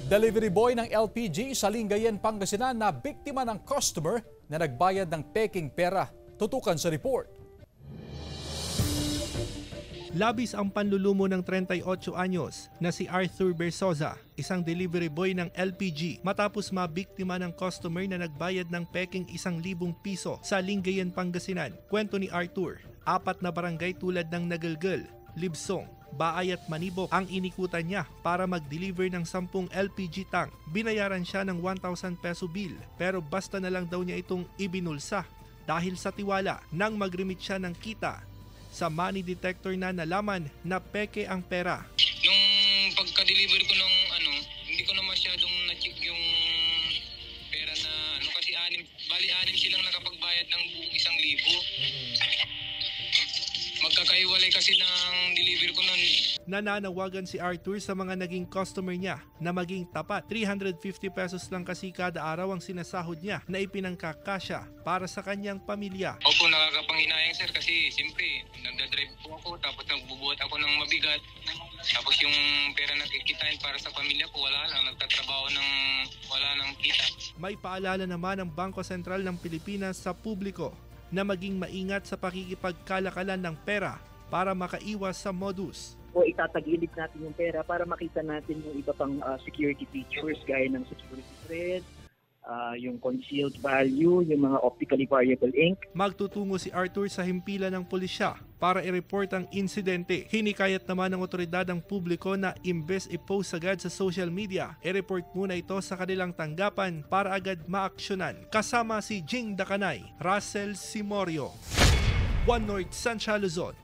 Delivery boy ng LPG sa Lingayen, Pangasinan na biktima ng customer na nagbayad ng peking pera. Tutukan sa report. Labis ang panlulumo ng 38 anyos na si Arthur Bersoza, isang delivery boy ng LPG matapos mabiktima ng customer na nagbayad ng peking 1,000 piso sa Lingayen, Pangasinan. Kwento ni Arthur, 4 na barangay tulad ng Nagalgal, Libsong, Baay at Manibok ang inikutan niya para mag-deliver ng 10 LPG tank. Binayaran siya ng 1,000 peso bill pero basta na lang daw niya itong ibinulsa dahil sa tiwala nang mag-remit siya ng kita. Sa money detector na nalaman na peke ang pera. Nung pagka-deliver ko ng hindi ko na masyadong na-check yung pera na kasi anim silang nakapagbayad ng buong 1,000. Magkakaiwalay kasi ng deliver ko nun. Nananawagan si Arthur sa mga naging customer niya na maging tapat. 350 pesos lang kasi kada araw ang sinasahod niya na ipinangkakasya para sa kanyang pamilya. Opo, nakakapanghinayang sir kasi siyempre nagdadrive po ako tapos nagbubuhat ako ng mabigat. Tapos yung pera na kikitain para sa pamilya ko wala lang, nagtatrabaho ng wala nang kita. May paalala naman ang Bangko Sentral ng Pilipinas sa publiko na maging maingat sa pakikipagkalakalan ng pera para makaiwas sa modus. O itatagilid natin yung pera para makita natin yung iba pang security features gaya ng security thread, yung concealed value, yung mga optically variable ink. Magtutungo si Arthur sa himpilan ng pulisya para i-report ang insidente. Hinikayat naman ng otoridad ang publiko na imbes i-post agad sa social media, i-report muna ito sa kanilang tanggapan para agad maaksyonan. Kasama si Jing Dakanay, Russell Simorio, One North Sancha Luzon.